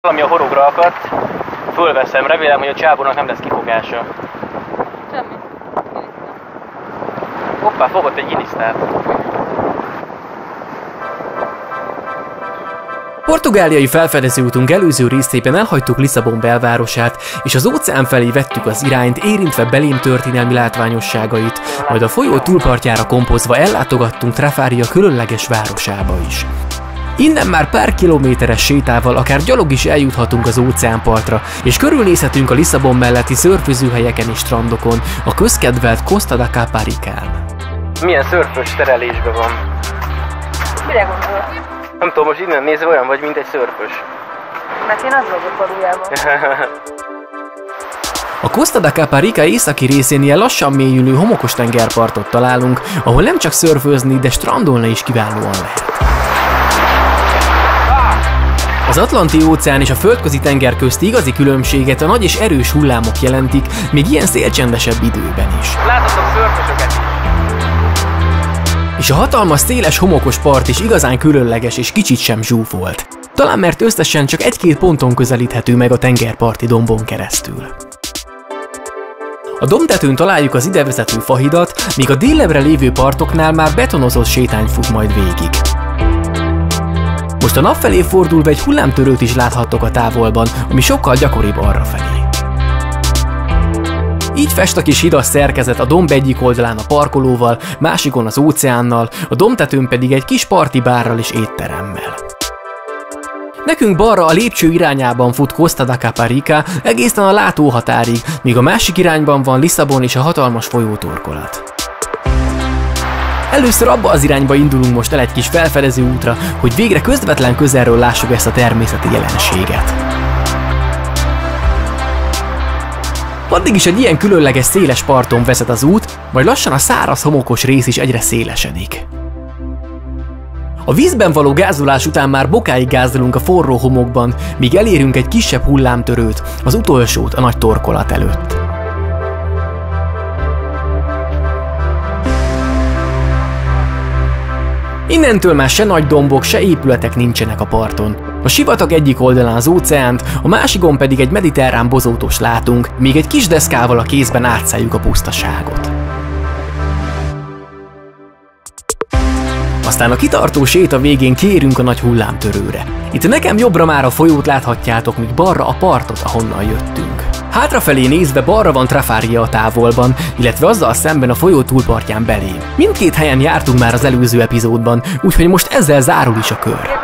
Valami a horogra akadt, fölveszem, remélem, hogy a csávónak nem lesz kifogása. Semmi. Hoppá, fogott egy gilisztát. Portugáliai felfedező útunk előző részében elhagytuk Lisszabon belvárosát, és az óceán felé vettük az irányt, érintve Belém történelmi látványosságait, majd a folyó túlpartjára kompozva ellátogattunk Trafária különleges városába is. Innen már pár kilométeres sétával akár gyalog is eljuthatunk az óceánpartra, és körülnézhetünk a Lisszabon melletti szörfözőhelyeken és strandokon, a közkedvelt Costa da Caparica-n. Milyen szörfös terelésben van. Mire gondolsz? Nem tudom, most innen nézve olyan vagy, mint egy szörfös. Mert én az vagyok valójában. A Costa da Caparica északi részén ilyen lassan mélyülő homokos tengerpartot találunk, ahol nem csak szörfözni, de strandolni is kiválóan lehet. Az Atlanti-óceán és a Földközi tenger közti igazi különbséget a nagy és erős hullámok jelentik, még ilyen szélcsendesebb időben is. Láthatok szörfösöket is. És a hatalmas széles homokos part is igazán különleges és kicsit sem zsúfolt. Talán mert összesen csak egy-két ponton közelíthető meg a tengerparti dombon keresztül. A dombtetőn találjuk az idevezető fahidat, míg a délebbre lévő partoknál már betonozott sétány fut majd végig. Most a nap felé fordulva egy hullámtörőt is láthattok a távolban, ami sokkal gyakoribb arrafelé. Így fest a kis hidas szerkezet a domb egyik oldalán a parkolóval, másikon az óceánnal, a dombtetőn pedig egy kis parti bárral és étteremmel. Nekünk balra a lépcső irányában fut Costa da Caparica egészen a látóhatárig, míg a másik irányban van Lisszabon és a hatalmas folyótorkolat. Először abba az irányba indulunk most el egy kis felfedező útra, hogy végre közvetlen közelről lássuk ezt a természeti jelenséget. Addig is egy ilyen különleges széles parton vezet az út, majd lassan a száraz homokos rész is egyre szélesedik. A vízben való gázolás után már bokáig gázolunk a forró homokban, míg elérünk egy kisebb hullámtörőt, az utolsót a nagy torkolat előtt. Innentől már se nagy dombok, se épületek nincsenek a parton. A sivatag egyik oldalán az óceánt, a másikon pedig egy mediterrán bozótos látunk, míg egy kis deszkával a kézben átszálljuk a pusztaságot. Aztán a kitartó séta végén kiérünk a nagy hullámtörőre. Itt nekem jobbra már a folyót láthatjátok, míg balra a partot, ahonnan jöttünk. Hátrafelé nézve balra van Trafária a távolban, illetve azzal szemben a folyó túlpartján belé. Mindkét helyen jártunk már az előző epizódban, úgyhogy most ezzel zárul is a kör.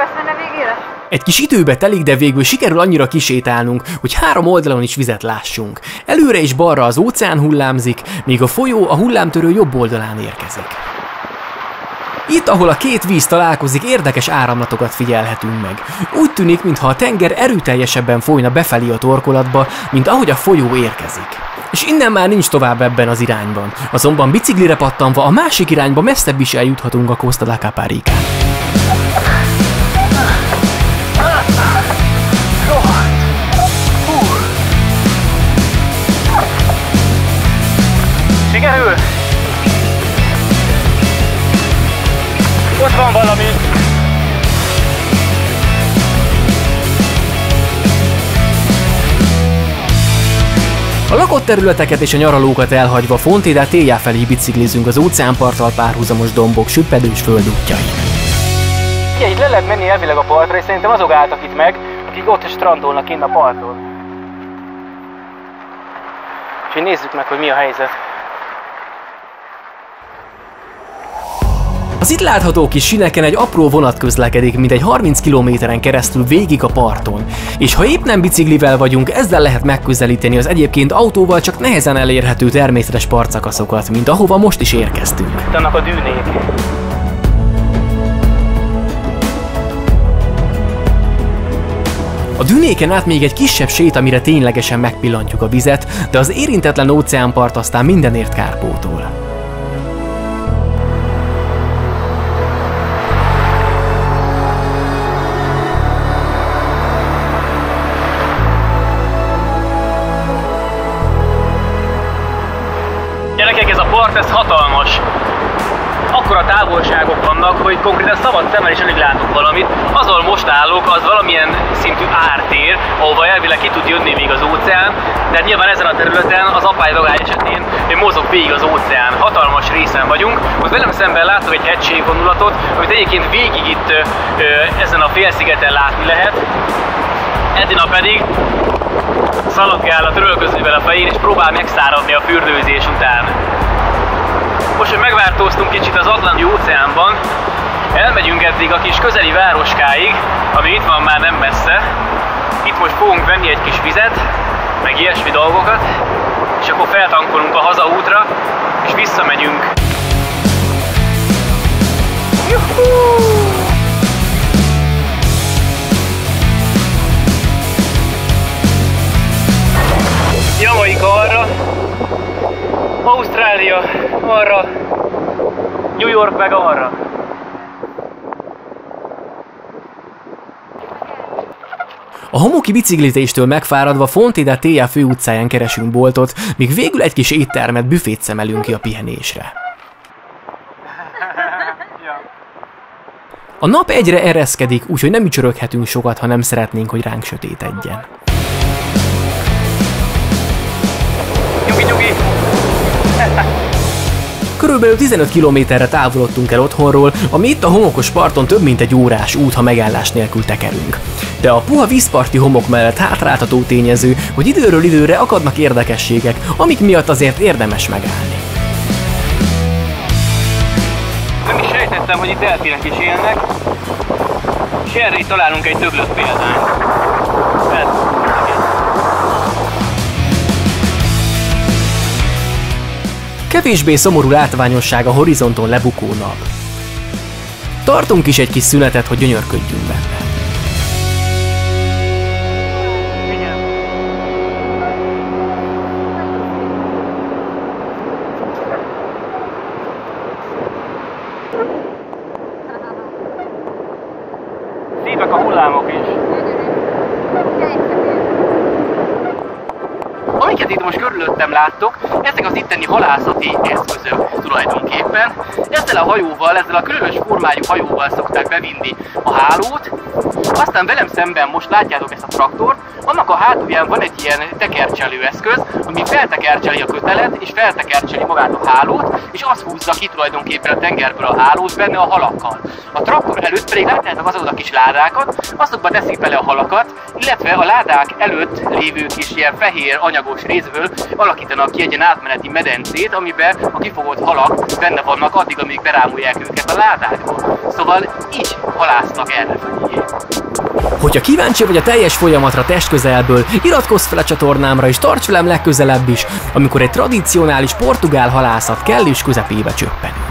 Egy kis időbe telik, de végül sikerül annyira kisétálnunk, hogy három oldalon is vizet lássunk. Előre és balra az óceán hullámzik, míg a folyó a hullámtörő jobb oldalán érkezik. Itt, ahol a két víz találkozik, érdekes áramlatokat figyelhetünk meg. Úgy tűnik, mintha a tenger erőteljesebben folyna befelé a torkolatba, mint ahogy a folyó érkezik. És innen már nincs tovább ebben az irányban, azonban biciklire pattanva a másik irányba messzebb is eljuthatunk a Costa da Caparica-n. Sikerül! Ott van valami! A lakott területeket és a nyaralókat elhagyva Fonteda Téljá felé biciklizünk az óceánparttal párhuzamos dombok süppedős földútjain. Ja, itt le lehet menni elvileg a partra, és szerintem azok álltak itt meg, akik ott strandolnak kinn a parton. Úgyhogy nézzük meg, hogy mi a helyzet. Az itt látható kis síneken egy apró vonat közlekedik, mintegy 30 kilométeren keresztül végig a parton. És ha épp nem biciklivel vagyunk, ezzel lehet megközelíteni az egyébként autóval csak nehezen elérhető természetes partszakaszokat, mint ahova most is érkeztünk. Itt annak a dűnék. A dűnéken át még egy kisebb sét, amire ténylegesen megpillantjuk a vizet, de az érintetlen óceánpart aztán mindenért kárpótol. Gyerekek, ez a part, ez hatalmas. akkora távolságok vannak, hogy konkrétan szabad szemmel is alig látok valamit. Azon most állok, az valamilyen szintű ártér, ahova elvileg ki tud jönni még az óceán, de nyilván ezen a területen az Apály-Dagály esetén mozog végig az óceán. Hatalmas részen vagyunk. Most velem szemben látok egy hegységvonulatot, amit egyébként végig itt ezen a félszigeten látni lehet. Edina pedig szaladgál a törölközővel a fején, és próbál megszáradni a fürdőzés után. Most, hogy megváltoztunk kicsit az Atlanti-óceánban, elmegyünk eddig a kis közeli városkáig, ami itt van már nem messze. Itt most fogunk venni egy kis vizet, meg ilyesmi dolgokat, és akkor feltankolunk a hazaútra, és visszamegyünk. Juhú! Jamaika arra, Ausztrália arra, New York meg arra. A homoki biciklizéstől megfáradva Fontida Téja főutcáján keresünk boltot, míg végül egy kis éttermet, büfét szemelünk ki a pihenésre. A nap egyre ereszkedik, úgyhogy nem ücsöröghetünk sokat, ha nem szeretnénk, hogy ránk sötétedjen. Nyugi! Körülbelül 15 kilométerre távolodtunk el otthonról, ami itt a homokos parton több mint egy órás út, ha megállás nélkül tekerünk. De a puha vízparti homok mellett hátráltató tényező, hogy időről időre akadnak érdekességek, amik miatt azért érdemes megállni. Nem is sejtettem, hogy itt delfinek is élnek, és erre itt találunk egy döglött példányt. Kevésbé szomorú látványosság a horizonton lebukó nap. Tartunk is egy kis szünetet, hogy gyönyörködjünk benne. Szépek a hullámok is. Amiket itt most körülöttem láttok, ezek az itteni halászati eszközök tulajdonképpen. Ezzel a hajóval, ezzel a különös formájú hajóval szokták bevinni a hálót. Aztán velem szemben most látjátok ezt a traktort, annak a hátulján van egy ilyen tekercselő eszköz, ami feltekercseli a kötelet, és feltekercseli magát a hálót, és az húzza ki tulajdonképpen a tengerből a hálót benne a halakkal. A traktor előtt pedig látjátok azokat a kis ládákat, azokba teszik bele a halakat, illetve a ládák előtt lévő kis ilyen fehér anyagos részből alakítanak ki egy ilyen átmeneti medencét, amiben a kifogott halak benne vannak addig, amíg berámolják őket a ládákba. Szóval így halásznak errefelé. Hogyha kíváncsi vagy a teljes folyamatra testközelből, iratkozz fel a csatornámra és tarts velem legközelebb is, amikor egy tradicionális portugál halászat kellős közepébe csöppenünk.